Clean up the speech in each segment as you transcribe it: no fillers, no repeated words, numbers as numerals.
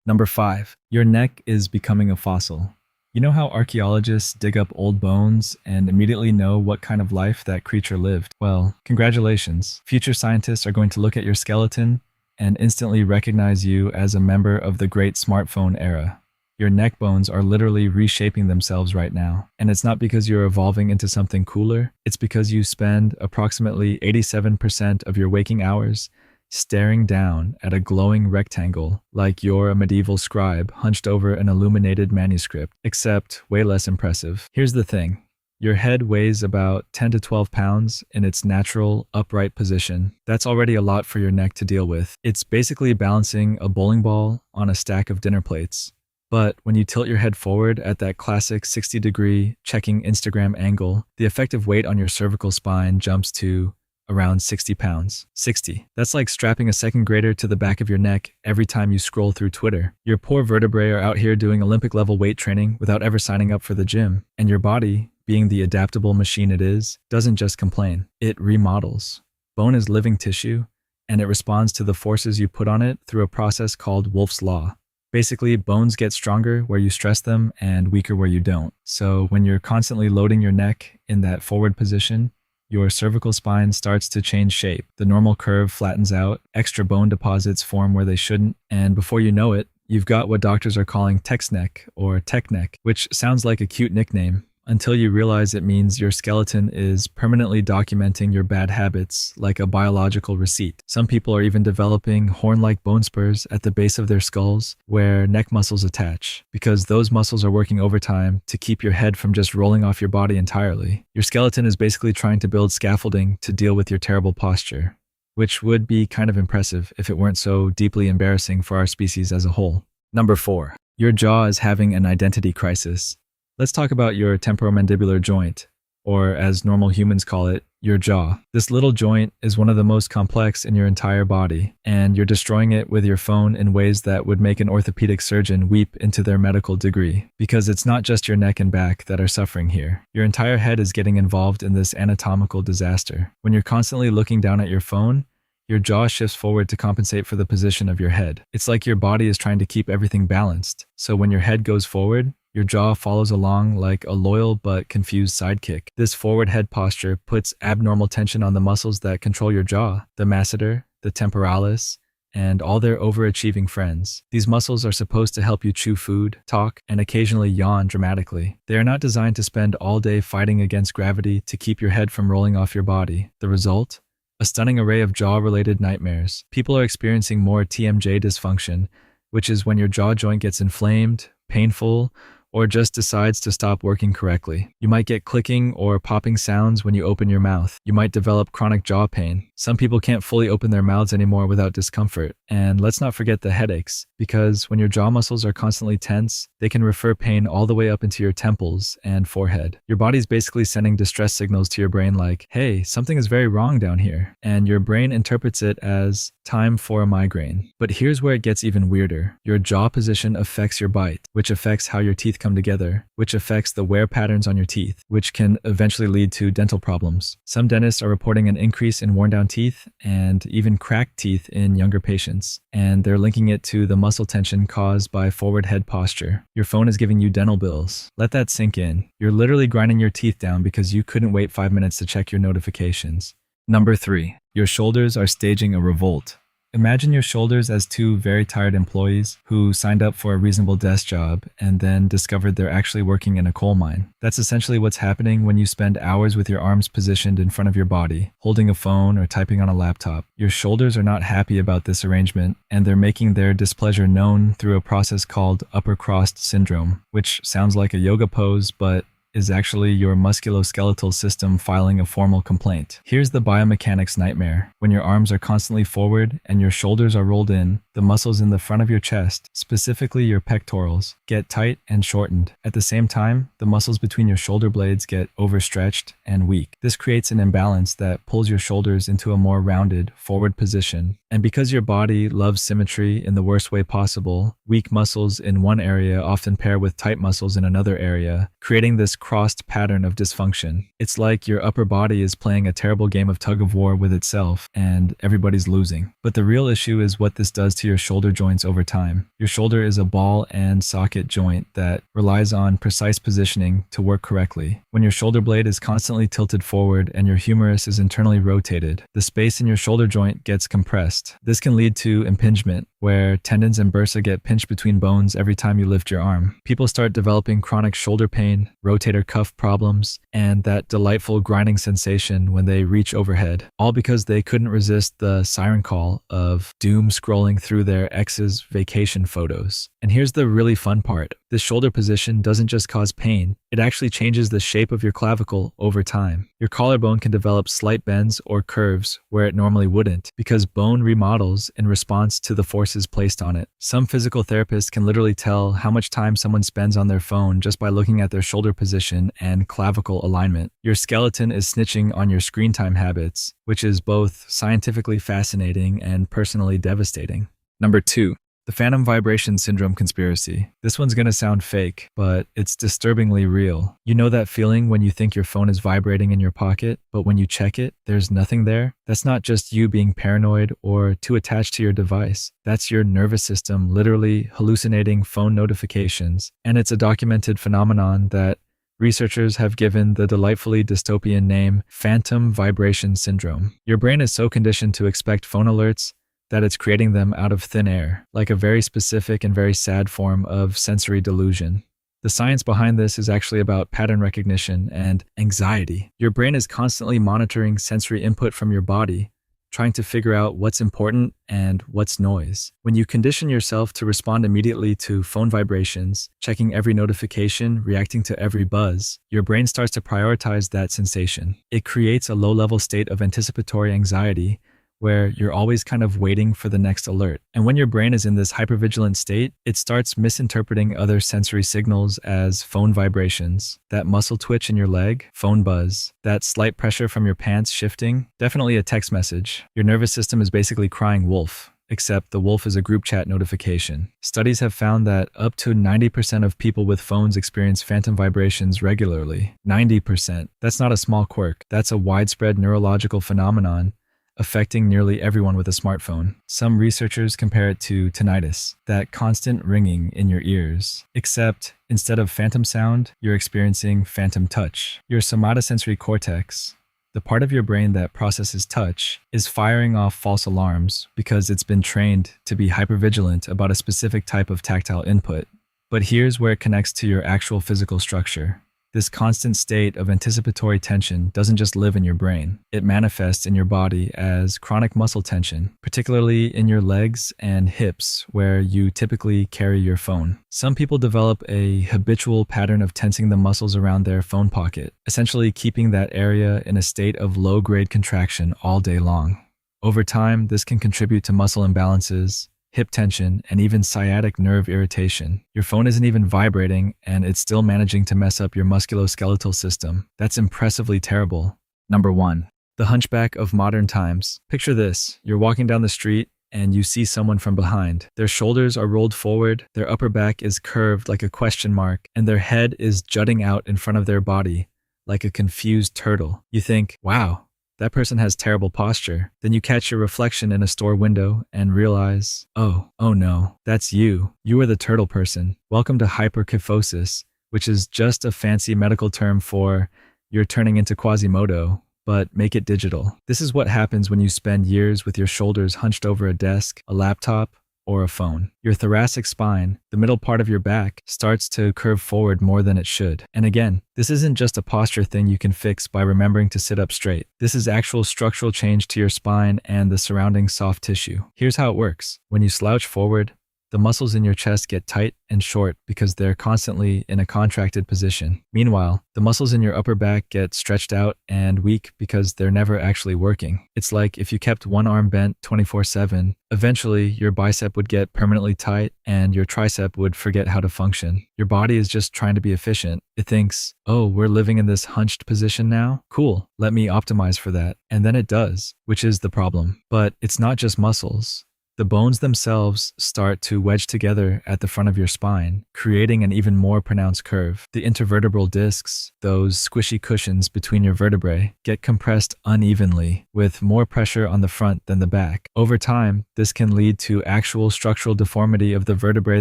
Number 5. Your neck is becoming a fossil. You know how archaeologists dig up old bones and immediately know what kind of life that creature lived? Well, congratulations. Future scientists are going to look at your skeleton and instantly recognize you as a member of the great smartphone era. Your neck bones are literally reshaping themselves right now. And it's not because you're evolving into something cooler, it's because you spend approximately 87% of your waking hours staring down at a glowing rectangle like you're a medieval scribe hunched over an illuminated manuscript, except way less impressive. Here's the thing. Your head weighs about 10 to 12 pounds in its natural, upright position. That's already a lot for your neck to deal with. It's basically balancing a bowling ball on a stack of dinner plates. But when you tilt your head forward at that classic 60-degree checking Instagram angle, the effective weight on your cervical spine jumps to around 60 pounds. 60. That's like strapping a second grader to the back of your neck every time you scroll through Twitter. Your poor vertebrae are out here doing Olympic-level weight training without ever signing up for the gym. And your body, being the adaptable machine it is, doesn't just complain. It remodels. Bone is living tissue, and it responds to the forces you put on it through a process called Wolff's Law. Basically, bones get stronger where you stress them and weaker where you don't. So when you're constantly loading your neck in that forward position, your cervical spine starts to change shape. The normal curve flattens out, extra bone deposits form where they shouldn't, and before you know it, you've got what doctors are calling text neck or tech neck, which sounds like a cute nickname, until you realize it means your skeleton is permanently documenting your bad habits like a biological receipt. Some people are even developing horn-like bone spurs at the base of their skulls where neck muscles attach, because those muscles are working overtime to keep your head from just rolling off your body entirely. Your skeleton is basically trying to build scaffolding to deal with your terrible posture, which would be kind of impressive if it weren't so deeply embarrassing for our species as a whole. Number 4. Your jaw is having an identity crisis. Let's talk about your temporomandibular joint, or as normal humans call it, your jaw. This little joint is one of the most complex in your entire body, and you're destroying it with your phone in ways that would make an orthopedic surgeon weep into their medical degree. Because it's not just your neck and back that are suffering here. Your entire head is getting involved in this anatomical disaster. When you're constantly looking down at your phone, your jaw shifts forward to compensate for the position of your head. It's like your body is trying to keep everything balanced. So when your head goes forward, your jaw follows along like a loyal but confused sidekick. This forward head posture puts abnormal tension on the muscles that control your jaw, the masseter, the temporalis, and all their overachieving friends. These muscles are supposed to help you chew food, talk, and occasionally yawn dramatically. They are not designed to spend all day fighting against gravity to keep your head from rolling off your body. The result? A stunning array of jaw-related nightmares. People are experiencing more TMJ dysfunction, which is when your jaw joint gets inflamed, painful, or just decides to stop working correctly. You might get clicking or popping sounds when you open your mouth. You might develop chronic jaw pain. Some people can't fully open their mouths anymore without discomfort. And let's not forget the headaches, because when your jaw muscles are constantly tense, they can refer pain all the way up into your temples and forehead. Your body's basically sending distress signals to your brain like, hey, something is very wrong down here. And your brain interprets it as time for a migraine. But here's where it gets even weirder. Your jaw position affects your bite, which affects how your teeth come together, which affects the wear patterns on your teeth, which can eventually lead to dental problems. Some dentists are reporting an increase in worn down teeth and even cracked teeth in younger patients, and they're linking it to the muscle tension caused by forward head posture. Your phone is giving you dental bills. Let that sink in. You're literally grinding your teeth down because you couldn't wait 5 minutes to check your notifications. Number 3. Your shoulders are staging a revolt. Imagine your shoulders as two very tired employees who signed up for a reasonable desk job and then discovered they're actually working in a coal mine. That's essentially what's happening when you spend hours with your arms positioned in front of your body, holding a phone or typing on a laptop. Your shoulders are not happy about this arrangement, and they're making their displeasure known through a process called upper cross syndrome, which sounds like a yoga pose, but is actually your musculoskeletal system filing a formal complaint. Here's the biomechanics nightmare. When your arms are constantly forward and your shoulders are rolled in, the muscles in the front of your chest, specifically your pectorals, get tight and shortened. At the same time, the muscles between your shoulder blades get overstretched and weak. This creates an imbalance that pulls your shoulders into a more rounded, forward position. And because your body loves symmetry in the worst way possible, weak muscles in one area often pair with tight muscles in another area, creating this crossed pattern of dysfunction. It's like your upper body is playing a terrible game of tug of war with itself, and everybody's losing. But the real issue is what this does to your shoulder joints over time. Your shoulder is a ball and socket joint that relies on precise positioning to work correctly. When your shoulder blade is constantly tilted forward and your humerus is internally rotated, the space in your shoulder joint gets compressed. This can lead to impingement, where tendons and bursa get pinched between bones every time you lift your arm. People start developing chronic shoulder pain, rotator cuff problems, and that delightful grinding sensation when they reach overhead, all because they couldn't resist the siren call of doom scrolling through their ex's vacation photos. And here's the really fun part. This shoulder position doesn't just cause pain, it actually changes the shape of your clavicle over time. Your collarbone can develop slight bends or curves where it normally wouldn't, because bone remodels in response to the forces placed on it. Some physical therapists can literally tell how much time someone spends on their phone just by looking at their shoulder position and clavicle alignment. Your skeleton is snitching on your screen time habits, which is both scientifically fascinating and personally devastating. Number 2. The phantom vibration syndrome conspiracy. This one's gonna sound fake, but it's disturbingly real. You know that feeling when you think your phone is vibrating in your pocket, but when you check it, there's nothing there? That's not just you being paranoid or too attached to your device. That's your nervous system literally hallucinating phone notifications. And it's a documented phenomenon that researchers have given the delightfully dystopian name phantom vibration syndrome. Your brain is so conditioned to expect phone alerts that it's creating them out of thin air, like a very specific and very sad form of sensory delusion. The science behind this is actually about pattern recognition and anxiety. Your brain is constantly monitoring sensory input from your body, trying to figure out what's important and what's noise. When you condition yourself to respond immediately to phone vibrations, checking every notification, reacting to every buzz, your brain starts to prioritize that sensation. It creates a low-level state of anticipatory anxiety where you're always kind of waiting for the next alert. And when your brain is in this hypervigilant state, it starts misinterpreting other sensory signals as phone vibrations. That muscle twitch in your leg, phone buzz. That slight pressure from your pants shifting, definitely a text message. Your nervous system is basically crying wolf, except the wolf is a group chat notification. Studies have found that up to 90% of people with phones experience phantom vibrations regularly. 90%. That's not a small quirk. That's a widespread neurological phenomenon affecting nearly everyone with a smartphone. Some researchers compare it to tinnitus, that constant ringing in your ears. Except, instead of phantom sound, you're experiencing phantom touch. Your somatosensory cortex, the part of your brain that processes touch, is firing off false alarms because it's been trained to be hypervigilant about a specific type of tactile input. But here's where it connects to your actual physical structure. This constant state of anticipatory tension doesn't just live in your brain. It manifests in your body as chronic muscle tension, particularly in your legs and hips, where you typically carry your phone. Some people develop a habitual pattern of tensing the muscles around their phone pocket, essentially keeping that area in a state of low-grade contraction all day long. Over time, this can contribute to muscle imbalances, hip tension, and even sciatic nerve irritation. Your phone isn't even vibrating, and it's still managing to mess up your musculoskeletal system. That's impressively terrible. Number 1. The hunchback of modern times. Picture this. You're walking down the street, and you see someone from behind. Their shoulders are rolled forward, their upper back is curved like a question mark, and their head is jutting out in front of their body, like a confused turtle. You think, wow, that person has terrible posture. Then you catch your reflection in a store window and realize, oh no, that's you. You are the turtle person. Welcome to hyperkyphosis, which is just a fancy medical term for you're turning into Quasimodo, but make it digital. This is what happens when you spend years with your shoulders hunched over a desk, a laptop, or a phone. Your thoracic spine, the middle part of your back, starts to curve forward more than it should. And again, this isn't just a posture thing you can fix by remembering to sit up straight. This is actual structural change to your spine and the surrounding soft tissue. Here's how it works. When you slouch forward, the muscles in your chest get tight and short because they're constantly in a contracted position. Meanwhile, the muscles in your upper back get stretched out and weak because they're never actually working. It's like if you kept one arm bent 24/7, eventually your bicep would get permanently tight and your tricep would forget how to function. Your body is just trying to be efficient. It thinks, oh, we're living in this hunched position now? Cool, let me optimize for that. And then it does, which is the problem. But it's not just muscles. the bones themselves start to wedge together at the front of your spine, creating an even more pronounced curve. The intervertebral discs, those squishy cushions between your vertebrae, get compressed unevenly, with more pressure on the front than the back. Over time, this can lead to actual structural deformity of the vertebrae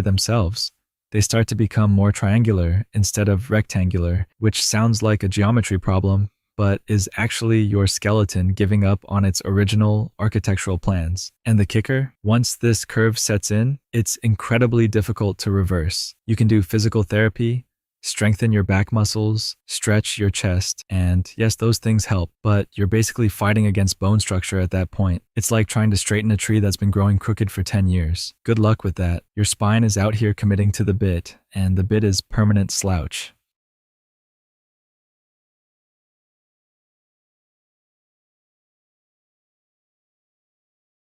themselves. They start to become more triangular instead of rectangular, which sounds like a geometry problem, but is actually your skeleton giving up on its original architectural plans. And the kicker? Once this curve sets in, it's incredibly difficult to reverse. You can do physical therapy, strengthen your back muscles, stretch your chest, and yes, those things help, but you're basically fighting against bone structure at that point. It's like trying to straighten a tree that's been growing crooked for 10 years. Good luck with that. Your spine is out here committing to the bit, and the bit is permanent slouch.